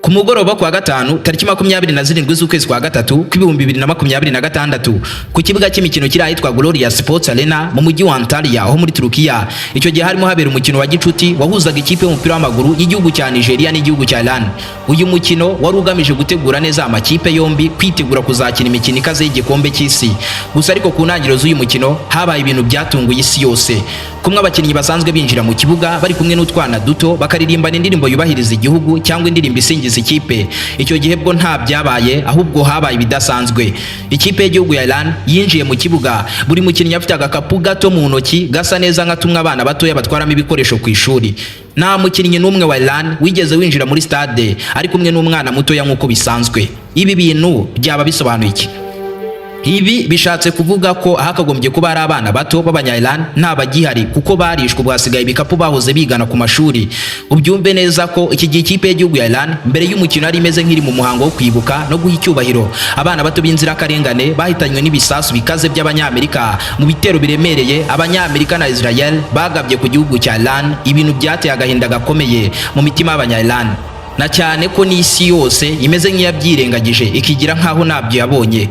Ku mugoroba kwa gatanu tariki 27 z'ukwezi kwa gatatu kw'ibihumbi 2026 ku kibuga cy'imikino kiri ahitwa Gloria Sports Arena mu mujyi wa Antalya aho muri Turukiya. Icyo gihe harimo habera umukino wa gicuti wahuzaga ikipe y'umupira w'amaguru y'igihugu cya Nigeria n'igihugu cya Iran. Uyu mukino wari ugamije gutegura neza amakipe yombi kwitegura kuzakina imikino ikaze y'igikombe cy'isi. Gusa ariko ku ntangiriro z'uyu mukino habaye ibintu byatunguye isi yose. Kumwe abakinnyi basanzwe binjira mu kibuga bari kumwe n'utwana duto bakaririmbana indirimbo yubahiriza igihugu cyangwa indirimbo isingiza ikipe. Icyo gihe bwo nta byabaye ahubwo habaye ibidasanzwe. Ikipe y'igihugu ya Iran yinjiye mu kibuga, buri mukinnyi afite agakapu gato mu ntoki gasa neza nka tumwe abana batoya batwaramo ibikoresho ku ishuri. Nta mukinnyi n'umwe wa Iran wigeze winjira muri stade ari kumwe n'umwana mutoya nk'uko bisanzwe. Ibi bintu byaba bisobanuye iki? Ibi bishatse kuvuga ko hakagombye kuba ari abana bato b'abanya-Iran nta bagihari kuko barishwe bwasigaye ibikapu bahoze bigana ku mashuri. Ubyumve neza ko iki gihe ikipe y'igihugu ya Iran mbere y'umukino ari imeze nk'iri mu muhango wo kwibuka no guha icyubahiro abana bato b'inzirakarengane bahitanywe n'ibisasu bikaze by'Abanyamerika mu bitero biremereye Abanyamerika na Israel bagabye ku gihugu cya Iran. Ibintu byateye agahinda gakomeye mu mitima y'abanya-Iran, na cyane ko n'isi yose imeze nk'iyabyirengagije ikigira nkaho ntabyo yabonye.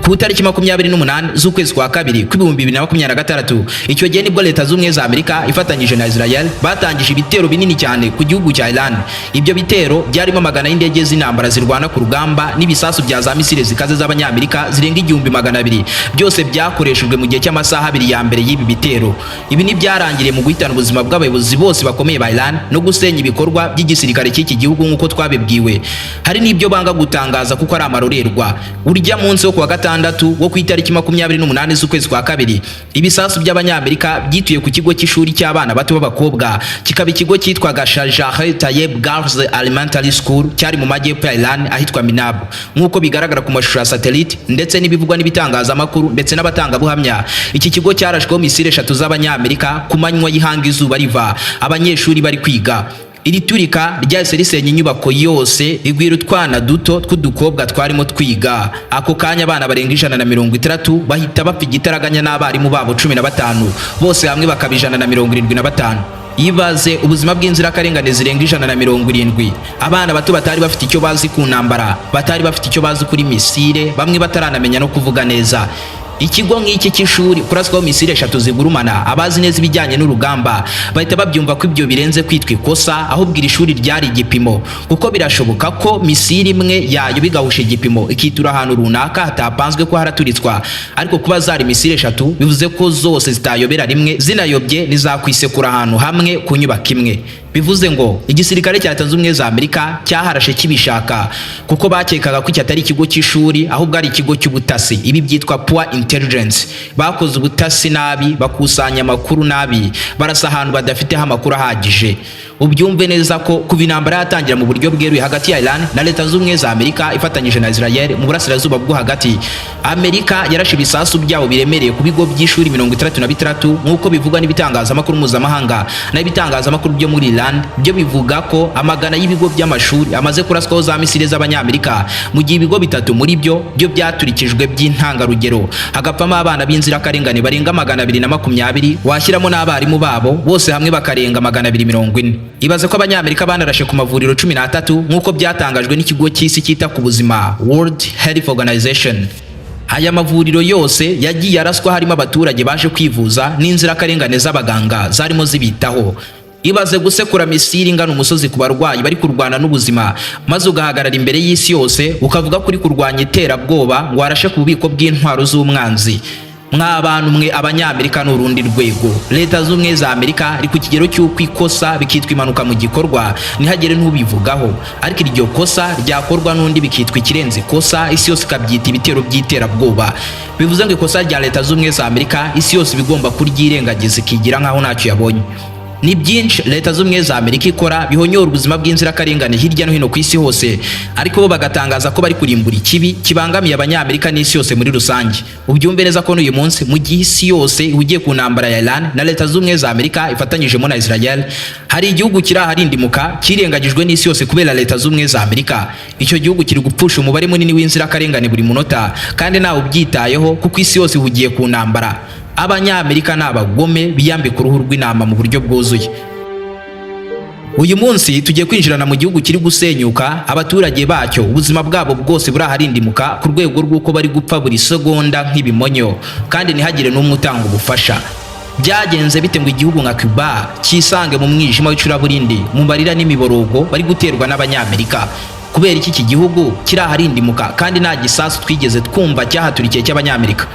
Ku tariki 28 z'ukwezi kwa kabiri kw'ibihumbi 2026 icyo gihe nibwo Leta z'Ubumwe za Amerika ifatanyije na Israel batangije ibitero binini cyane ku gihugu cya Iran. Ibyo bitero byarimo magana y'indege z'intambara zirwana ku rugamba n'ibisasu bya za misile zikaze z'Abanyamerika zirenga 200,000 byose byakoreshejwe mu gihe cy'amasaha abiri ya mbere y'ibi bitero. Ibi ni byarangiriye mu guhitana ubuzima bw'abayobozi bose bakomeye ba Iran no gusenya ibikorwa by'igisirikare cy'iki gihugu nk'uko twabibwiwe. Hari n'ibyo banga gutangaza kuko ari amarorerwa. Urya munsi wo kuwa gatandatu wo ku itariki 28 z'ukwezi kwa kabiri ibisasu by'Abanyamerika byituye ku kigo cy'ishuri cy'abana bato b'abakobwa, kikaba ikigo cyitwaga Shajahe Tayeb Girls Elementary School cyari mu majyepfo ya Iran ahitwa Minab. Nk'uko bigaragara ku mashusho ya satellite ndetse n'ibivugwa n'ibitangazamakuru ndetse n'abatangabuhamya, iki kigo cyarashweho misile 3 z'Abanyamerika ku manywa y'ihanga izuba riva abanyeshuri bari kwiga. Iri turika ryahise risenya inyubako yose rigwira utwana duto tw'udukobwa twarimo twiga. Ako kanya abana barenga 130 bahita bapfa igitaraganya n'abarimu babo 15 bose hamwe bakaba 175. Ibaze ubuzima bw'inzirakarengane zirenga 170. Abana bato batari bafite icyo bazi ku ntambara, batari bafite icyo bazi kuri misile, bamwe bataranamenya no kuvuga neza. Ikigo nk'iki cy'ishuri kuraswaho misile 3 zigurumana, abazi neza ibijyanye n'urugamba bahita babyumva ko ibyo birenze kwitwa ikosa, ahubwo iri shuri ryari igipimo, kuko birashoboka ko misile imwe yayo bigahusha igipimo ikitura ahantu runaka hatapanzwe ko haraturitswa, ariko kuba zari misile 3 bivuze ko zose zitayobera rimwe, zinayobye nizakwisekura ahantu hamwe ku nyubako imwe. Bivuze ngo igisirikare cya Leta z'Ubumwe za Amerika cyaharashe kibishaka, kuko bakekaga ko cyatari ikigo cy'ishuri ahubwo ari ikigo cy'ubutasi. Ibi byitwa poor intelligence. Bakoze ubutasi nabi, bakusanya amakuru nabi, barasa ahantu badafiteho amakuru ahagije. Ubyumve neza ko kuva intambara yatangira mu buryo bweruye hagati ya Iran na Leta z'Ubumwe za Amerika ifatanyije na Israel mu burasirazuba bwo hagati, Amerika yarashe ibisasu byabo biremereye ku bigo by'ishuri 36 nk'uko bivugwa n'ibitangazamakuru mpuzamahanga n'ibitangazamakuru byo muri Iran. Byo bivuga ko amagana y'ibigo by'amashuri amaze kuraswaho za misile z'Abanyamerika, mu gihe ibigo 3 muri byo byaturikijwe by'intangarugero, hagapfamo abana b'inzirakarengane barenga 220, washyiramo n'abarimu babo bose hamwe bakarenga 240. Ibaze ko Abanyamerika banarashe ku mavuriro 13 nk'uko byatangajwe n'ikigo cy'isi cyita ku buzima World Health Organization. Aya mavuriro yose yagiye araswa harimo abaturage baje kwivuza n'inzirakarengane z'abaganga zarimo zibitaho. Ibaze gusekura misiri ingana umusozi ku barwayi bari kurwana n'ubuzima, maze ugahagarara imbere y'isi yose ukavuga kuri kurwanya iterabwoba ngo warashe ku bubiko bw'intwaro z'umwanzi. Mw'abantu mwe Abanyamerika n'urundi rwego. Leta z'Ubumwe za Amerika iri ku kigero cy'uko ikosa bikitwa impanuka mu gikorwa ntihagere n'ubivugaho, ariko iryo kosa ryakorwa n'undi bikitwa ikirenze kosa, isi yose ikabyita ibitero by'iterabwoba. Bivuze ngo ikosa rya Leta z'Ubumwe za Amerika isi yose bigomba kuryirengagiza ikigira nkaho ntacyo yabonye. Ni byinshi Leta z'Ubumwe za Amerika ikora bihonyora ubuzima bw'inzirakarengane hirya no hino ku isi hose, ariko bo bagatangaza ko bari kurimbura ikibi kibangamiye Abanyamerika n'isi yose muri rusange. Ubyumve neza ko n'uyu munsi mu gihe isi yose ihugiye ku ntambara ya Iran na Leta z'Ubumwe za Amerika ifatanyijemo na Israel, hari igihugu kiri aharindimuka kirengagijwe n'isi yose kubera Leta z'Ubumwe za Amerika. Icyo gihugu kiri gupfusha umubare munini w'inzirakarengane buri munota, kandi nawe ubyitayeho kuko isi yose ihugiye ku ntambara. Abanyamerika n'abagome biyambika uruhu rw'intama mu buryo bwuzuye. Uyu munsi tugiye kwinjirana mu gihugu kiri gusenyuka, abaturage bacyo ubuzima bwabo bwose buraharindimuka ku rwego rw'uko bari gupfa buri segonda nk'ibimonyo kandi ntihagire n'umwe utanga ubufasha. Byagenze bite ngo igihugu nka Cuba cyisange mu mwijima w'icuraburindi, mu marira n'imiborogo bari guterwa n'Abanyamerika? Kubera iki gihugu kiraharindimuka kandi nta gisasu twigeze twumva cyahaturikiye cy'Abanyamerika?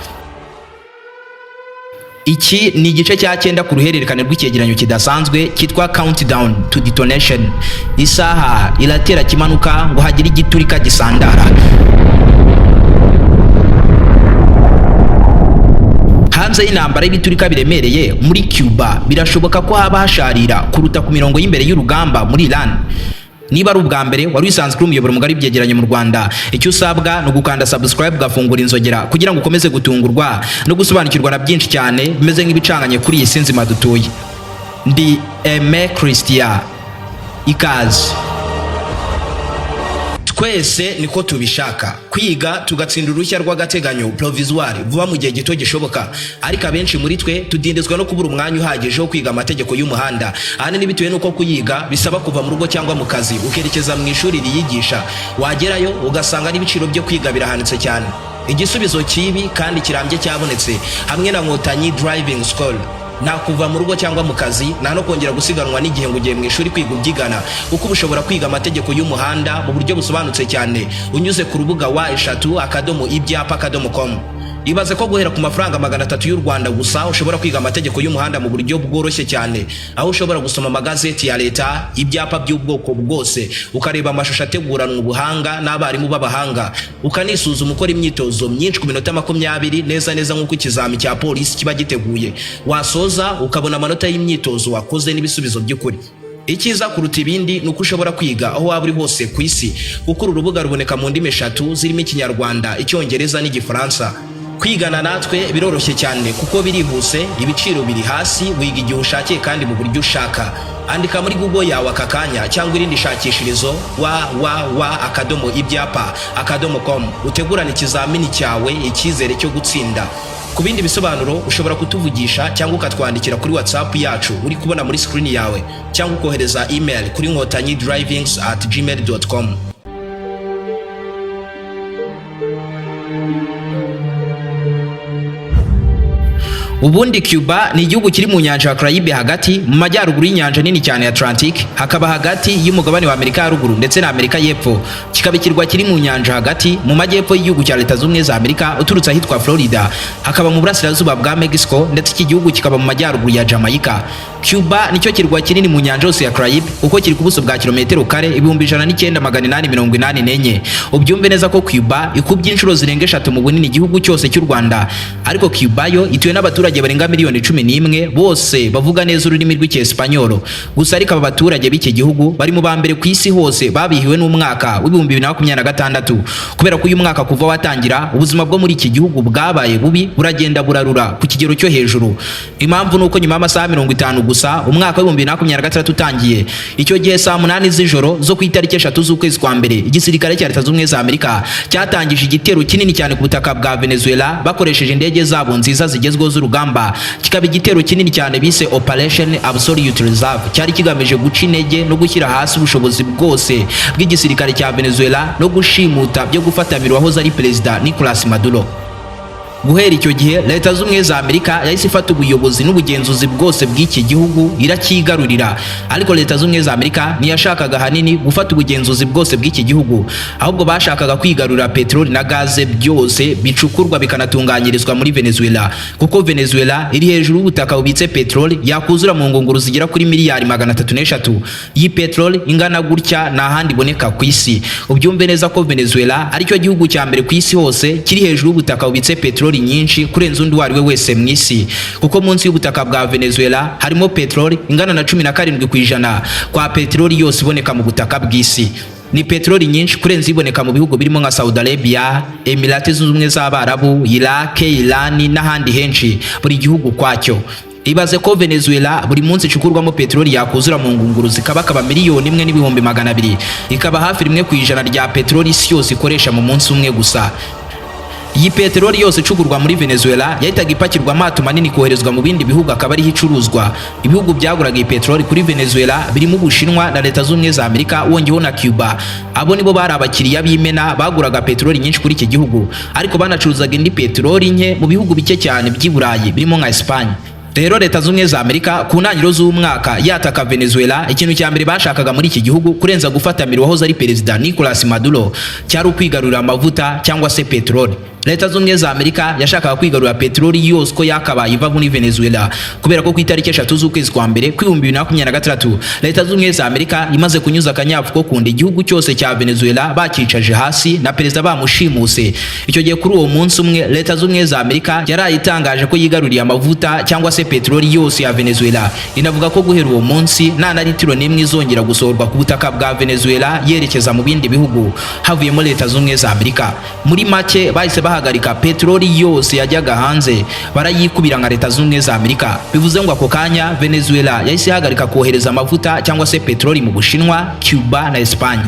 Iki ni igice cya 9 ku ruhererekane rw'icyegeranyo kidasanzwe kitwa Countdown to Detonation. Isaha iratera kimanuka ngo hagire igiturika gisandara. Hanze y'intambara y'ibiturika biremereye muri Cuba birashoboka ko haba hasharira kuruta ku mirongo y'imbere y'urugamba muri Iran. Niba ari ubwa mbere wari usanzwe umuyoboro mugari byegeranye mu Rwanda, icyo usabwa no gukanda subscribe gafungura inzogera kugira ngo ukomeze gutungurwa no gusobanukirwa na byinshi cyane bimeze nk'ibicanganye kuri iyi sinzima dutuye. Ndi Aime Christian, ikaze. Twese niko tubishaka, kwiga tugatsinda uruhushya rw'agateganyo provisoire vuba mu gihe gito gishoboka, ariko abenshi muri twe tudindizwa no kubura umwanya uhagije wo kwiga amategeko y'umuhanda. Ahanini bitewe nuko kuyiga bisaba kuva mu rugo cyangwa mu kazi ukerekeza mu ishuri riyigisha, wagerayo ugasanga n'ibiciro byo kwiga birahanitse cyane. Igisubizo kibi kandi kirambye cyabonetse hamwe na Nkotanyi Driving School. Nta kuva mu rugo cyangwa mu kazi, nta no kongera gusiganwa n'igihe ngo ugiye mu ishuri kwiga ubyigana, kuko ushobora kwiga amategeko y'umuhanda mu buryo busobanutse cyane unyuze ku rubuga wa3ibyapa.com. Ibaze ko guhera ku mafaranga 300 y'u Rwanda gusa ushobora kwiga amategeko y'umuhanda mu buryo bworoshye cyane, aho ushobora gusoma magazeti ya leta, ibyapa by'ubwoko bwose, ukareba amashusho ateguranwa ubuhanga n'abarimu b'abahanga, ukanisuzuma ukora imyitozo myinshi ku minota 20 neza nk'uko ikizami cya polisi kiba giteguye. Wasoza ukabona amanota y'imyitozo wakoze n'ibisubizo by'ukuri. Ikiza kuruta ibindi nuko ushobora kwiga aho waba uri hose ku isi, kuko uru rubuga ruboneka mu ndimi 3 zirimo Ikinyarwanda, Icyongereza n'Igifaransa. Kwigana natwe biroroshye cyane kuko birihuse, ibiciro biri hasi, wiga igihe ushakiye kandi mu buryo ushaka. Andika muri Google yawe aka kanya cyangwa irindi shakishirizo wa.ibyapa.com utegurane ikizamini cyawe, icyizere cyo gutsinda. Ku bindi bisobanuro ushobora kutuvugisha cyangwa ukatwandikira kuri WhatsApp yacu uri kubona muri screen yawe, cyangwa ukohereza email kuri nkotanyidrivings@gmail.com. Ubundi Cuba ni igihugu kiri mu nyanja ya Caraïbe hagati, mu majyaruguru y'inyanja nini cyane ya Atlantic, hakaba hagati y'umugabane wa Amerika ya ruguru ndetse na Amerika y'epfo. Kikaba ikirwa kiri mu nyanja hagati mu majyepfo y'igihugu cya Leta Zunze Ubumwe za Amerika uturutse ahitwa Florida, hakaba mu burasirazuba bwa Mexico, ndetse iki gihugu kikaba mu majyaruguru ya Jamaica. Cuba nicyo kirwa kinini mu nyanja yose ya Caraïbe, uko kiri ku buso bwa kilometero kare 109,884. Ubyumve neza ko Cuba ikubye inshuro zirenga 3 mu bunini igihugu cyose cy'u Rwanda, ariko Cuba yo ituye n'abaturage barenga miliyoni 11 bose bavuga neza ururimi rw'Icyesipanyolo. Gusa ariko aba baturage b'iki gihugu bari mu bambere ku isi hose babihiwe n'umwaka w'2026, kubera ko uyu mwaka kuva watangira ubuzima bwo muri iki gihugu bwabaye bubi, buragenda burarura ku kigero cyo hejuru. Impamvu nuko nyuma y'amasaha 50 gusa umwaka w'2026 utangiye, icyo gihe saa 8 z'ijoro zo ku itariki 3 z'ukwezi kwa mbere, igisirikare cya Leta Zunze Ubumwe za Amerika cyatangije igitero kinini cyane ku butaka bwa Venezuela bakoresheje indege zabo nziza zigezweho z'urugamba. Kikaba igitero kinini cyane bise Operation Absolute Reserve, cyari kigamije guca intege no gushyira hasi ubushobozi bwose bw'igisirikare cya Venezuela no gushimuta byo gufatamira wahoze ari Perezida Nicolas Maduro. Guhera icyo gihe Leta Zunze Ubumwe za Amerika yahise ifata ubuyobozi n'ubugenzuzi bwose bw'iki gihugu irakigarurira, ariko Leta Zunze Ubumwe za Amerika ntiyashakaga hanini gufata ubugenzuzi bwose bw'iki gihugu, ahubwo bashakaga kwigarurira peteroli na gaze byose bicukurwa bikanatunganyirizwa muri Venezuela, kuko Venezuela iri hejuru y'ubutaka bubitse peteroli yakuzura mu ngunguru zigera kuri miliyari 303 iyi peteroli ingana gutya nta handi iboneka ku isi. Ubyumve neza ko Venezuela ari cyo gihugu cya mbere ku isi hose kiri hejuru y'ubutaka bubitse peteroli nyinshi kurenza undi wari we wese mu isi, kuko munsi y'ubutaka bwa Venezuela harimo peteroli ingana na 17% kwa peteroli yose iboneka mu butaka bw'isi. Ni peteroli nyinshi kurenza iboneka mu bihugu birimo nka Saudi Arabia, Emirate Zunze Ubumwe z'Abarabu, Iraq, Iran n'ahandi henshi, buri gihugu kwacyo. Ibaze ko Venezuela buri munsi icukurwamo peteroli yakuzura mu ngunguru zikabakaba miliyoni 1,200,000, ikaba hafi 1% rya peteroli isi yose ikoresha mu munsi umwe gusa. iyi peteroli yose icugurwa muri Venezuela yahitaga ipakirwa amato manini koherezwa mu bindi bihugu akaba ariho icuruzwa. Ibihugu byaguraga iyi peteroli kuri Venezuela birimo Ubushinwa na Leta z'Ubumwe za Amerika wongeyeho na Cuba. Abo nibo bari abakiriya b'imena baguraga peteroli nyinshi kuri iki gihugu, ariko banacuruzaga indi peteroli nke mu bihugu bike cyane by'i Burayi birimo nka Espagne. Rero Leta z'Ubumwe za Amerika ku ntangiriro z'umwaka yataka Venezuela, ikintu cya mbere bashakaga muri iki gihugu kurenza gufatamira uwahoze ari perezida Nicolas Maduro cyari ukwigarurira amavuta cyangwa se peteroli. Leta z'Ubumwe za Amerika yashakaga kwigarurira peteroli yose ko yakabaye iva muri Venezuela, kubera ko ku itariki 3 z'ukwezi kwa mbere ku 2026 Leta z'Ubumwe za Amerika imaze kunyuza akanyafu ko kunda igihugu cyose cya Venezuela bakicaje hasi na perezida bamushimuse. Icyo gihe kuri uwo munsi umwe Leta z'Ubumwe za Amerika yarayitangaje ko yigaruriye amavuta cyangwa se peteroli yose ya Venezuela. Inavuga ko guhera uwo munsi nta na litiro n'imwe izongera gusohorwa ku butaka bwa Venezuela yerekeza mu bindi bihugu havuyemo Leta z'Ubumwe za Amerika. Muri make bahise bahagarika peteroli yose yajyaga hanze barayikubira nka Leta z'Ubumwe za Amerika. Bivuze ngo ako kanya Venezuela yahise ihagarika kohereza amavuta cyangwa se peteroli mu Bushinwa, Cuba na Espagne.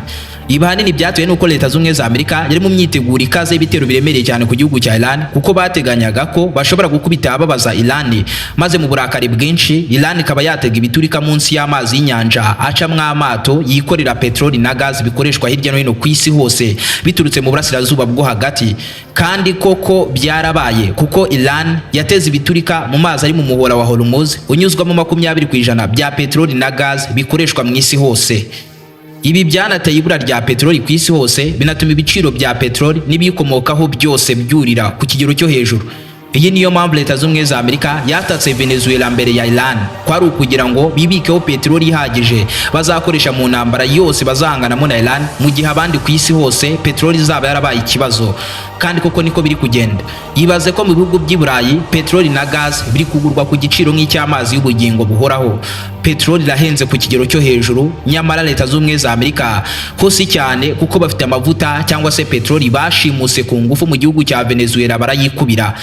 Ibi ahanini byatewe nuko Leta z'Ubumwe za Amerika yari mu myiteguro ikaze y'ibitero biremereye cyane ku gihugu cya Iran, kuko bateganyaga ko bashobora gukubita babaza Iran, maze mu burakari bwinshi Iran ikaba yatega ibiturika munsi y'amazi y'inyanja acamwe amato yikorera peteroli na gaz bikoreshwa hirya no hino ku isi hose biturutse mu burasirazuba bwo hagati. Kandi koko byarabaye, kuko Iran yateze ibiturika mu mazi ari mu muhora wa Hormuz unyuzwamo 20% bya peteroli na gaz bikoreshwa mu isi hose. Ibi byanateye ibura rya peteroli ku isi hose, binatuma ibiciro bya peteroli n'ibiyikomokaho byose byurira ku kigero cyo hejuru. Iyi niyo mpamvu Leta z'Ubumwe za Amerika yatatse Venezuela mbere ya Iran, kwari ukugira ngo bibikeho peteroli ihagije bazakoresha mu ntambara yose bazahanganamo na Iran, mu gihe abandi ku isi hose peteroli izaba yarabaye ikibazo. Kandi koko niko biri kugenda. Yibaze ko mu bihugu by'i Burayi peteroli na gaz biri kugurwa ku giciro nk'icy'amazi y'ubugingo buhoraho. Peteroli irahenze ku kigero cyo hejuru, nyamara Leta z'Ubumwe za Amerika ko si cyane, kuko bafite amavuta cyangwa se peteroli bashimuse ku ngufu mu gihugu cya Venezuela barayikubira.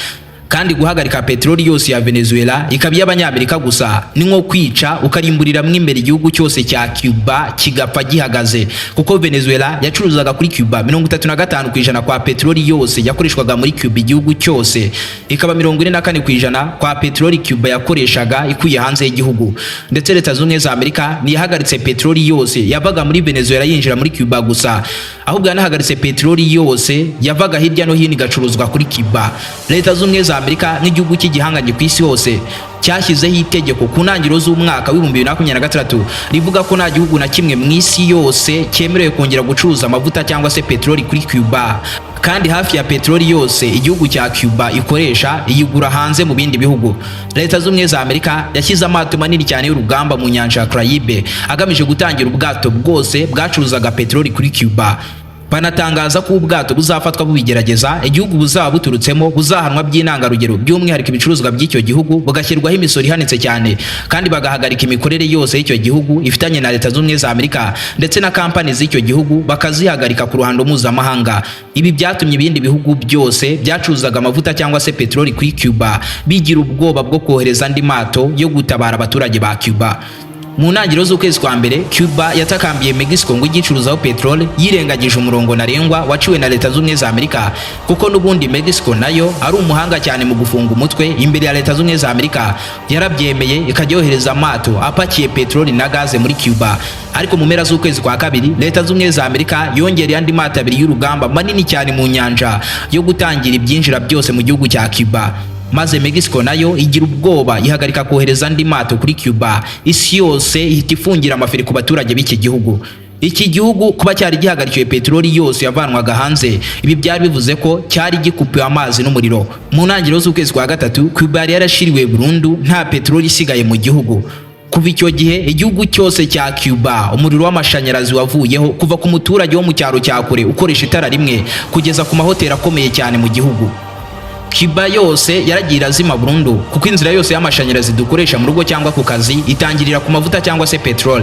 Kandi guhagarika peteroli yose ya Venezuela ikaba y'Abanyamerika gusa ni nko kwica ukarimburira imbere igihugu cyose cya Cuba kigapfa gihagaze, kuko Venezuela yacuruzaga kuri Cuba 35% kwa peteroli yose yakoreshwaga muri Cuba igihugu cyose, ikaba 44% kwa peteroli Cuba yakoreshaga ikuye hanze y'igihugu. Ndetse Leta z'Ubumwe za Amerika ntiyahagaritse peteroli yose yavaga muri Venezuela yinjira muri Cuba gusa, ahubwo yanahagaritse peteroli yose yavaga hirya no hino igacuruzwa kuri Cuba. Leta z'Ubumwe za Amerika nk'igihugu cy'igihanganye ku isi hose cyashyizeho itegeko ku ntangiriro z'umwaka wa 2026 rivuga ko nta gihugu na kimwe mu isi yose cyemerewe kongera gucuruza amavuta cyangwa se peteroli kuri Cuba. Kandi hafi ya peteroli yose igihugu cya Cuba ikoresha iyigura hanze mu bindi bihugu. Leta z'Ubumwe za Amerika yashyize amato manini cyane y'urugamba mu nyanja ya Caraïbe agamije gutangira ubwato bwose bwacuruzaga peteroli kuri Cuba. Banatangaza ko ubwato buzafatwa bubigerageza igihugu buzaba buturutsemo buzahanwa by'intangarugero, by'umwihariko ibicuruzwa by'icyo gihugu bugashyirwaho imisoro ihanitse cyane, kandi bagahagarika imikorere yose y'icyo gihugu ifitanye na Leta z'Ubumwe za Amerika ndetse na kampani z'icyo gihugu bakazihagarika ku ruhando mpuzamahanga. Ibi byatumye ibindi bihugu byose byacuruzaga amavuta cyangwa se peteroli kuri Cuba bigira ubwoba bwo kohereza andi mato yo gutabara abaturage ba Cuba. Mu ntangiriro z'ukwezi kwa mbere Cuba yatakambiye Mexico ngo igicuruzaho peteroli yirengagije umurongo ntarengwa waciwe na Leta z'Ubumwe za Amerika, kuko n'ubundi Mexico nayo ari umuhanga cyane mu gufunga umutwe imbere ya Leta z'Ubumwe za Amerika. Yarabyemeye ikajya yohereza amato apakiye peteroli na gaze muri Cuba, ariko mu mpera z'ukwezi kwa kabiri Leta z'Ubumwe za Amerika yongereye andi mato abiri y'urugamba manini cyane mu nyanja yo gutangira ibyinjira byose mu gihugu cya Cuba. Maze Mexico nayo igira ubwoba ihagarika kohereza andi mato kuri Cuba. Isi yose ihita ifungira amaferi ku baturage b'iki gihugu. Iki gihugu kuba cyari gihagarikiwe peteroli yose yavanwaga hanze, ibi byari bivuze ko cyari gikupiwe amazi n'umuriro. Mu ntangiriro z'ukwezi kwa gatatu Cuba yari yarashiriwe burundu, nta peteroli isigaye mu gihugu. Kuva icyo gihe igihugu cyose cya Cuba umuriro w'amashanyarazi wavuyeho, kuva ku muturage wo mu cyaro cya kure ukoresha itara rimwe kugeza ku mahoteli akomeye cyane mu gihugu. Cuba yose yaragiye irazima burundu kuko inzira yose y'amashanyarazi dukoresha mu rugo cyangwa ku kazi itangirira ku mavuta cyangwa se petrol.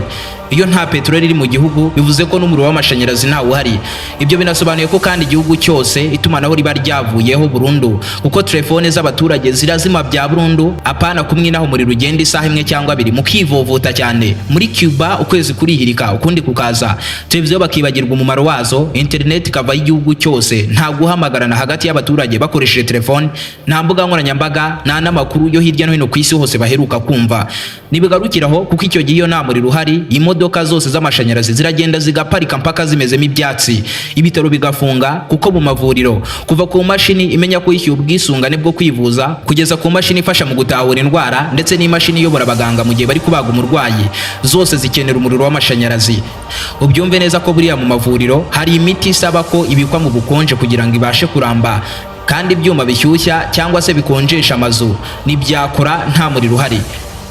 Iyo nta petrol iri mu gihugu bivuze ko n'umuriro w'amashanyarazi ntawo uhari. Ibyo binasobanuye ko kandi igihugu cyose itumanaho riba ryavuyeho burundu kuko telefone z'abaturage zirazima bya burundu, apana kumwe naho umuriro ugenda isaha imwe cyangwa abiri mukivovota cyane. Muri Cuba ukwezi kurihirika ukundi kukaza, televiziyo bakibagirwa umumaro wazo, internet ikava y'igihugu cyose, nta guhamagarana hagati y'abaturage bakoresheje telefone, nta mbuga nkoranyambaga, nta n'amakuru yo hirya no hino ku isi hose baheruka kumva. Nibigarukiraho kuko icyo gihe iyo nta muriro uhari, imodoka zose z'amashanyarazi ziragenda zigaparika mpaka zimezemo ibyatsi, ibitaro bigafunga kuko mu mavuriro kuva ku mashini imenya ko yishyuye ubwisungane bwo kwivuza kugeza ku mashini ifasha mu gutahura indwara ndetse n'imashini iyobora abaganga mu gihe bari kubaga umurwayi, zose zikenera umuriro w'amashanyarazi. Ubyumve neza ko buriya mu mavuriro hari imiti isaba ko ibikwa mu bukonje kugira ngo ibashe kuramba, kandi ibyuma bishyushya cyangwa se bikonjesha amazu ntibyakora nta muriro uhari.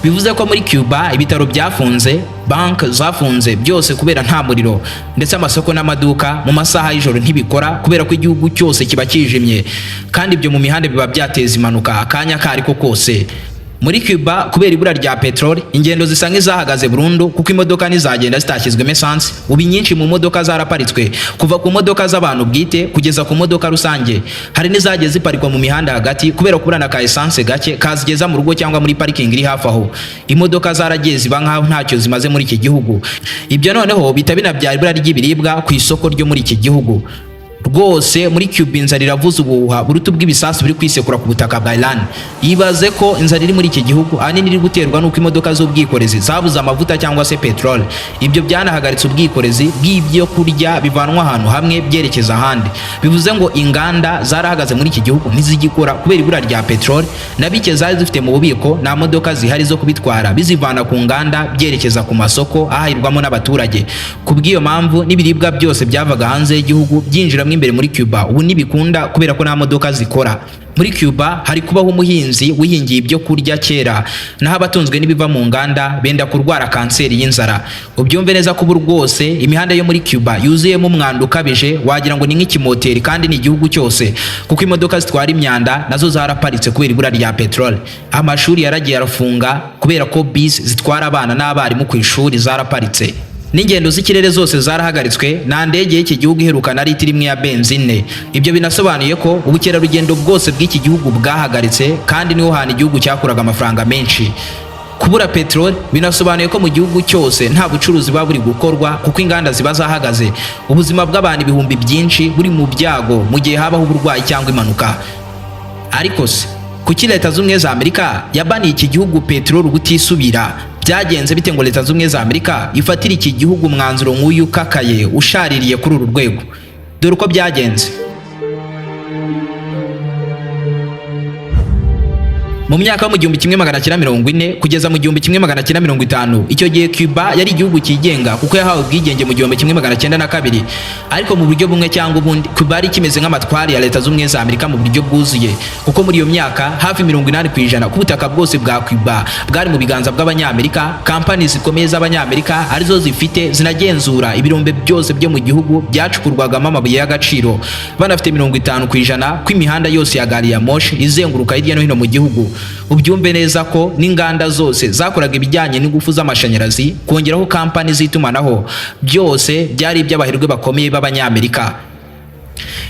Bivuze ko muri Cuba ibitaro byafunze, bank zafunze, byose kubera nta muriro, ndetse amasoko n'amaduka mu masaha y'ijoro ntibikora kubera ko igihugu cyose kiba kijimye, kandi ibyo mu mihanda biba byateza impanuka akanya kariko kose. Muri Cuba kubera ibura rya petrol, ingendo zisa nk'izahagaze burundu kuko imodoka ntizagenda zitashyizwemo essence. Ubu nyinshi mu modoka zaraparitswe, kuva ku modoka z'abantu bwite kugeza ku modoka rusange. Hari n'izagiye ziparikwa mu mihanda hagati kubera kuburana ka essence gake kazigeza mu rugo cyangwa muri parking iri hafi aho. Imodoka zaragiye ziba nkaho ntacyo zimaze muri iki gihugu. Ibyo noneho bita binabyara ibura ry'ibiribwa ku isoko ryo muri iki gihugu. Rwose muri Cuba inzara iravuza ubuhuha burutu bw'ibisasu biri kwisekura ku butaka bwa Iran. Yibaze ko inzara iri muri iki gihugu ahanini iri guterwa n'uko imodoka z'ubwikorezi zabuze amavuta cyangwa se petrol. Ibyo byanahagaritse ubwikorezi bw'ibyo kurya bivanwa ahantu hamwe byerekeza ahandi. Bivuze ngo inganda zarahagaze muri iki gihugu ntizigikora kubera ibura rya petrol, na bike zari zifite mu bubiko nta modoka zihari zo kubitwara bizivana ku nganda byerekeza ku masoko ahahirwamo n'abaturage. Kubw'iyo mpamvu n'ibiribwa byose byavaga hanze y'igihugu byinjira imbere muri Cuba ubu ntibikunda kubera ko nta modoka zikora. Muri Cuba hari kubaho umuhinzi wihingiye ibyo kurya kera, naho abatunzwe n'ibiva mu nganda benda kurwara kanseri y'inzara. Ubyumve neza ko ubu rwose imihanda yo muri Cuba yuzuyemo umwanda ukabije, wagira ngo ni nk'ikimoteri kandi ni igihugu cyose, kuko imodoka zitwara imyanda nazo zaraparitse kubera ibura rya petrol. Amashuri yaragiye arafunga kubera ko bisi zitwara abana n'abarimu ku ishuri zaraparitse. N'ingendo z'ikirere zose zarahagaritswe, nta ndege y'iki gihugu iherukana litiro imwe ya benzine. Ibyo binasobanuye ko ubukerarugendo bwose bw'iki gihugu bwahagaritse, kandi niho hantu igihugu cyakuraga amafaranga menshi. Kubura petrol binasobanuye ko mu gihugu cyose nta bucuruzi buba buri gukorwa kuko inganda ziba zahagaze. Ubuzima bw'abantu ibihumbi byinshi buri mu byago mu gihe habaho uburwayi cyangwa impanuka. Ariko se kuki Leta z'Ubumwe za Amerika yabaniye iki gihugu petrol butisubira? Byagenze bite ngo Leta z'Ubumwe za Amerika ifatira iki gihugu umwanzuro nk'uyu ukakaye ushaririye kuri uru rwego? Dore uko byagenze. Mu myaka yo mu 1940 kugeza mu 1950, icyo gihe Cuba yari igihugu cyigenga kuko yahawe ubwigenge mu 1992, ariko mu buryo bumwe cyangwa ubundi Cuba yari kimeze nk'amatwari ya Leta z'Ubumwe za Amerika mu buryo bwuzuye, kuko muri iyo myaka hafi 80% k'ubutaka bwose bwa Cuba bwari mu biganza by'Abanyamerika. Kampani zikomeye z'Abanyamerika arizo zifite zinagenzura ibirombe byose byo mu gihugu byacukurwagamo amabuye y'agaciro, banafite 50% kw'imihanda yose ya gari ya moshi izenguruka hirya no hino mu gihugu. Ubyumve neza ko n'inganda zose zakoraga ibijyanye n'ingufu z'amashanyarazi, kongeraho kampani z'itumanaho, byose byari iby'abaherwe bakomeye b'Abanyamerika.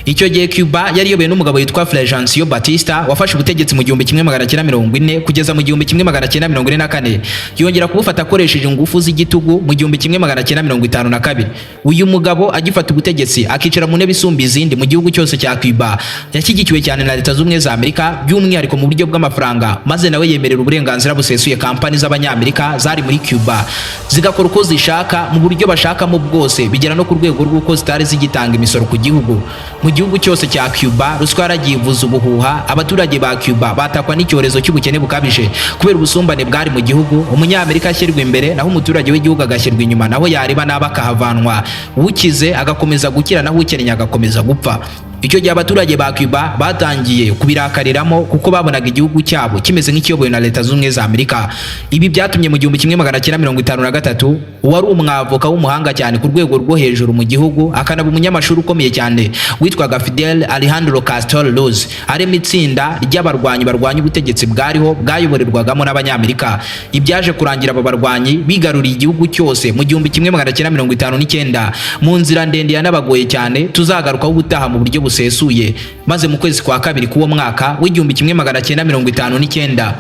Icyo gihe Cuba yari yobowe n'umugabo witwa Fulgencio Batista wafashe ubutegetsi mu 1940 kugeza mu 1944, yongera kubufata akoresheje ingufu z'igitugu mu 1952. Uyu mugabo agifata ubutegetsi akicara mu ntebe isumba izindi mu gihugu cyose cya Cuba, yashyigikiwe cyane na Leta z'Ubumwe za Amerika by'umwihariko mu buryo bw'amafaranga, maze nawe yemerera uburenganzira busesuye kampani z'Abanyamerika zari muri Cuba zigakora uko zishaka mu buryo bashakamo bwose, bigera no ku rwego rw'uko zitari zigitanga imisoro ku gihugu. Mu gihugu cyose cya Cuba ruswa yaragiye ivuza ubuhuha, abaturage ba Cuba batakwa n'icyorezo cy'ubukene bukabije kubera ubusumbane bwari mu gihugu. Umunyamerika ashyirwa imbere naho umuturage w'igihugu agashyirwa inyuma, naho yareba naba akahavanwa, ukize agakomeza gukira naho ukennye agakomeza gupfa. Icyo gihe abaturage ba Cuba batangiye kubirakariramo kuko babonaga igihugu cyabo kimeze nk'ikiyobowe na Leta Zunze Ubumwe za Amerika. Ibi byatumye mu 1953 uwari umwavoka w'umuhanga cyane ku rwego rwo hejuru mu gihugu akanaba umunyamashuri ukomeye cyane witwaga Fidel Alejandro Castro Luz arema itsinda ry'abarwanyi barwanya ubutegetsi bwariho bwayoborerwagamo n'Abanyamerika. Ibyaje kurangira aba barwanyi bigaruriye igihugu cyose mu 1959 mu nzira ndende yanabagoye cyane tuzagarukaho ubutaha mu buryo busesuye. Maze mu kwezi kwa kabiri k'uwo mwaka w'1959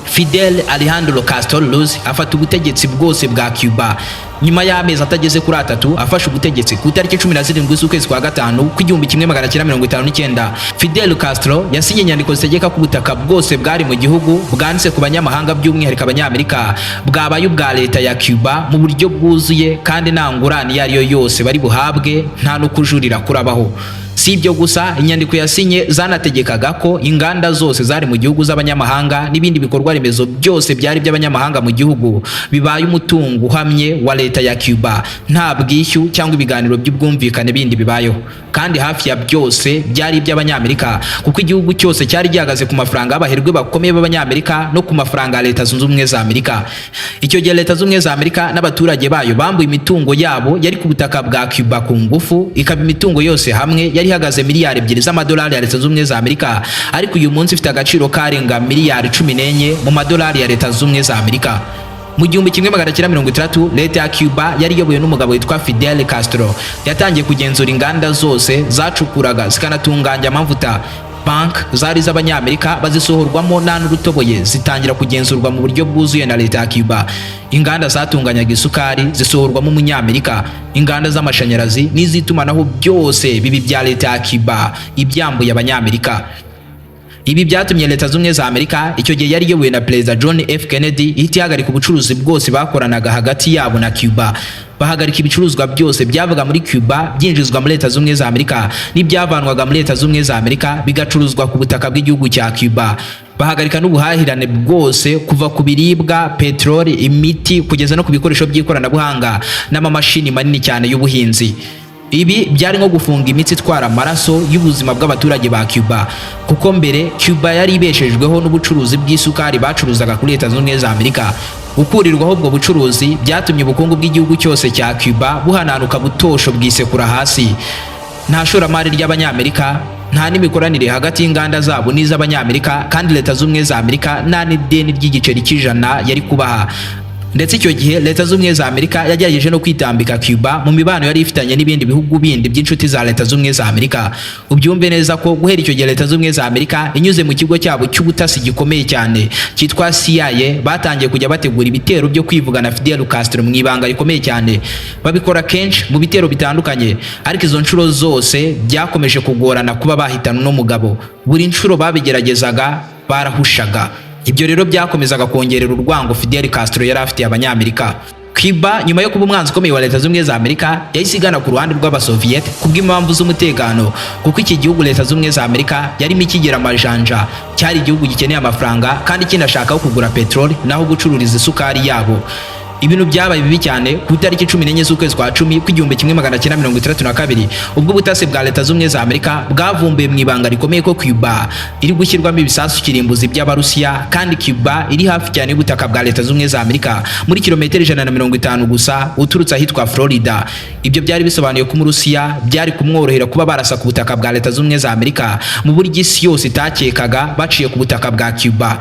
Fidel Alejandro Castro Luz afata ubutegetsi bwose bwa Cuba. Nyuma y'amezi atageze kuri 3 afashe ubutegetsi ku itariki 17 z'ukwezi kwa gatanu k'1959, Fidel Castro yasinye inyandiko zitegeka ko ubutaka bwose bwari mu gihugu bwanditse ku banyamahanga by'umwihariko Abanyamerika bwabaye ubwa leta ya Cuba mu buryo bwuzuye kandi nta ngurane iyo ari yo yose bari buhabwe, nta no kujurira kurabaho. Si ibyo gusa, inyandiko yasinye zanategekaga ko inganda zose zari mu gihugu z'abanyamahanga n'ibindi bikorwa remezo byose byari by'abanyamahanga mu gihugu bibaye umutungo uhamye wa leta ya Cuba, nta bwishyu cyangwa ibiganiro by'ubwumvikane bindi bibayeho. Kandi hafi ya byose byari iby'Abanyamerika kuko igihugu cyose cyari gihagaze ku mafaranga y'abaherwe bakomeye b'Abanyamerika no ku mafaranga ya Leta Zunze Ubumwe za Amerika. Icyo gihe Leta Zunze Ubumwe za Amerika n'abaturage bayo bambuye imitungo yabo yari ku butaka bwa Cuba ku ngufu, ikaba imitungo yose hamwe yari ihagaze miliyari 2 z'amadolari ya Leta Zunze Ubumwe za Amerika, ariko uyu munsi ifite agaciro karenga miliyari 14 mu madolari ya Leta Zunze Ubumwe za Amerika. Mu 1960 leta ya Cuba yari iyobowe n'umugabo witwa Fidel Castro yatangiye kugenzura inganda zose zacukuraga zikanatunganya amavuta. Bank zari z'Abanyamerika bazisohorwamo nta n'urutoboye zitangira kugenzurwa mu buryo bwuzuye na leta ya Cuba. Inganda zatunganyaga isukari zisohorwamo Umunyamerika, inganda z'amashanyarazi n'iz'itumanaho byose bibi bya leta ya Cuba ibyambuye Abanyamerika. Ibi byatumye Leta Zunze Ubumwe za Amerika icyo gihe yari iyobowe na Perezida John F. Kennedy ihita ihagarika ubucuruzi bwose bakoranaga hagati yabo na Cuba. Bahagarika ibicuruzwa byose byavaga muri Cuba byinjizwa muri Leta Zunze Ubumwe za Amerika n'ibyavanwaga muri Leta Zunze Ubumwe za Amerika bigacuruzwa ku butaka bw'igihugu cya Cuba. Bahagarika n'ubuhahirane bwose kuva ku biribwa, peteroli, imiti kugeza no ku bikoresho by'ikoranabuhanga n'amamashini manini cyane y'ubuhinzi. Ibi byari nko gufunga imitsi itwara amaraso y'ubuzima bw'abaturage ba Cuba, kuko mbere Cuba yari ibeshejweho n'ubucuruzi bw'isukari bacuruzaga kuri Leta Zunze Ubumwe za Amerika. Gukurirwaho ubwo bucuruzi byatumye ubukungu bw'igihugu cyose cya Cuba buhananuka butosho bwisekura hasi. Nta shoramari ry'Abanyamerika, nta n'imikoranire hagati y'inganda zabo n'iz'Abanyamerika, kandi Leta Zunze Ubumwe za Amerika nta n'ideni ry'igiceri cy'ijana yari kubaha. Ndetse icyo gihe Leta Zunze Ubumwe za Amerika yagerageje no kwitambika Cuba mu mibano yari ifitanye n'ibindi bihugu bindi by'inshuti za Leta Zunze Ubumwe za Amerika. Ubyumve neza ko guhera icyo gihe Leta Zunze Ubumwe za Amerika inyuze mu kigo cyabo cy'ubutasi gikomeye cyane cyitwa CIA batangiye kujya bategura ibitero byo kwivugana Fidel Castro mu ibanga rikomeye cyane. Babikora kenshi mu bitero bitandukanye, ariko izo nshuro zose byakomeje kugorana kuba bahitana n'umugabo. Buri nshuro babigeragezaga barahushaga. Ibyo rero byakomezaga kongerera urwango Fidel Castro yari afitiye Abanyamerika. Cuba nyuma yo kuba umwanzi ukomeye wa Leta Zunze Ubumwe za Amerika yahise igana ku ruhande rw'Abasoviet kubw'impamvu z'umutekano, kuko iki gihugu Leta Zunze Ubumwe za Amerika yarimo ikigira amajanja, cyari igihugu gikeneye amafaranga kandi kinashakaho kugura peteroli naho gucururiza isukari yabo. Ibintu byabaye bibi cyane ku itariki 14 z'ukwezi kwa 10 1962 ubwo ubutasi bwa Leta Zunze Ubumwe za Amerika bwavumbuye mu ibanga rikomeye ko Cuba iri gushyirwamo ibisasu kirimbuzi by'Abarusiya, kandi Cuba iri hafi cyane y'ubutaka bwa Leta Zunze Ubumwe za Amerika muri kilometero 150 gusa uturutse ahitwa Florida. Ibyo byari bisobanuye ko Umurusiya byari kumworohera kuba barasa ku butaka bwa Leta Zunze Ubumwe za Amerika mu buryo isi yose itakekaga baciye ku butaka bwa Cuba.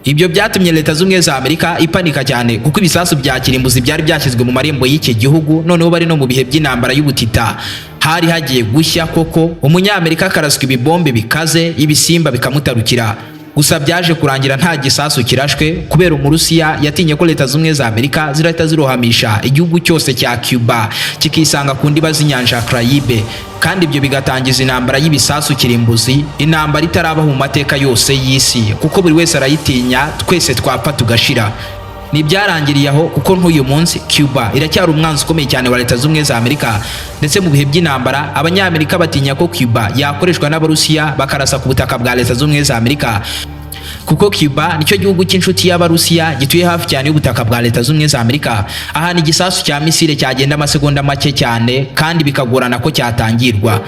Ibyo byatumye Leta Zunze Ubumwe za Amerika ipanika cyane kuko ibisasu bya kirimbuzi byari byashyizwe mu marembo y'iki gihugu, noneho bari no mu bihe by'intambara y'ubutita. Hari hagiye gushya koko, Umunyamerika akaraswa ibibombe bikaze ibisimba bikamutarukira. Gusa byaje kurangira nta gisasu kirashwe kubera Umurusiya yatinye ko Leta Zunze Ubumwe za Amerika zirahita zirohamisha igihugu cyose cya Cuba kikisanga ku ndiba z'inyanja ya Caraïbe, kandi ibyo bigatangiza intambara y'ibisasu kirimbuzi, intambara itarabaho mu mateka yose y'isi kuko buri wese arayitinya, twese twapfa tugashira. Nibyarangiriye aho kuko n'uyu munsi Cuba iracyari umwanzi ukomeye cyane wa Leta Zunze Ubumwe za Amerika, ndetse mu bihe by'intambara Abanyamerika batinya ko Cuba yakoreshwa n'Abarusiya bakarasa ku butaka bwa Leta Zunze Ubumwe za Amerika, kuko Cuba nicyo gihugu cy'inshuti y'Abarusiya gituye hafi cyane y'ubutaka bwa Leta Zunze Ubumwe za Amerika. Ahana igisasu cya misile cyagenda amasegonda make cyane kandi bikagorana ko cyatangirwa.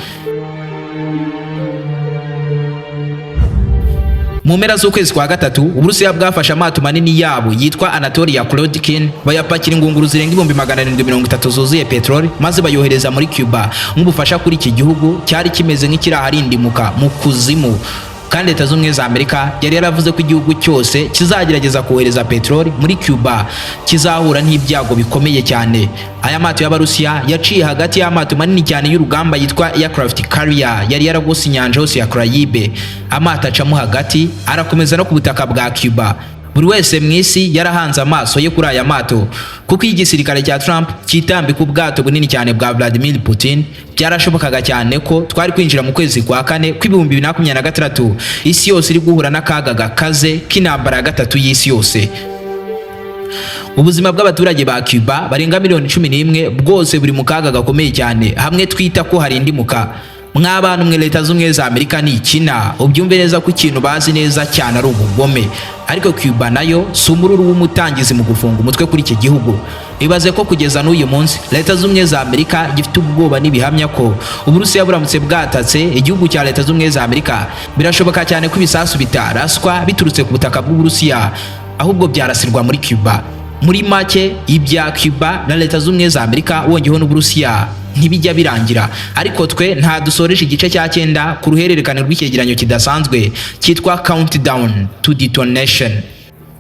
Mu mpera z'ukwezi kwa gatatu Uburusiya bwafashe amato manini yabo yitwa Anatolia Klodkin bayapakira ingunguru zirenga 730 zuzuye petroli maze bayohereza muri Cuba nk'ubufasha kuri iki gihugu cyari kimeze nk'ikiraharindimuka mu kuzimu. Kandi Leta z'Ubumwe za Amerika yari yaravuze ko igihugu cyose kizagerageza kohereza petroli muri Cuba kizahura n'ibyago bikomeye cyane. Aya mato y'Abarusiya yaciye hagati y'amato manini cyane y'urugamba yitwa aircraft carrier yari yaragose inyanja hose ya Caraïbe. Amato acamo hagati arakomeza no ku butaka bwa Cuba. Buri wese mu isi yarahanze amaso ye kuri aya mato kuko igisirikare cya Trump kitambika ubwato bunini cyane bwa Vladimir Putin. Byarashobokaga cyane ko twari kwinjira mu kwezi kwa kane kw'ibihumbi 2026 isi yose iri guhura n'akaga gakaze k'intambara ya gatatu y'isi yose. Ubuzima bw'abaturage ba Cuba barenga miliyoni 11 bwose buri mu kaga gakomeye cyane, hamwe twita ko hari indimuka. Mw'abantu mwe Leta z'Ubumwe za Amerika ni ikina, ubyumve neza ko ikintu bazi neza cyane ari ubugome. Ariko Cuba nayo si umururu w'umutangizi mu gufunga umutwe kuri iki gihugu. Ibaze ko kugeza n'uyu munsi Leta z'Ubumwe za Amerika gifite ubwoba n'ibihamya ko Uburusiya buramutse bwatatse igihugu cya Leta z'Ubumwe za Amerika, birashoboka cyane ko ibisasu bitaraswa biturutse ku butaka bw'Uburusiya, ahubwo byarasirwa muri Cuba. Muri make ibya Cuba na Leta z'Ubumwe za Amerika wongeyeho n'Uburusiya ntibijya birangira. Ariko twe nta dusoreje igice cya 9 ku ruhererekane rw'icyegeranyo kidasanzwe cyitwa Countdown to Detonation.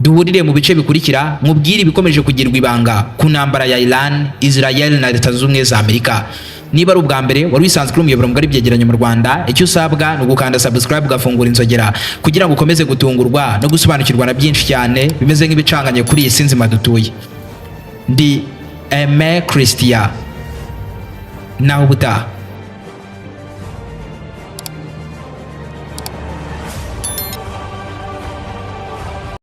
Duhurire mu bice bikurikira mubwire ibikomeje kugirwa ibanga ku ntambara ya Iran, Israel na Leta z'Ubumwe za Amerika. Niba ari ubwa mbere wari wisanzwe kuri umuyoboro mugari byegeranyo mu Rwanda, icyo usabwa ni ugukanda subscribe ugafungura inzogera kugira ngo ukomeze gutungurwa no gusobanukirwa na byinshi cyane bimeze nk'ibicanganye kuri iyi sinzima dutuye. Ndi Aime Christian. Naho ubutaha.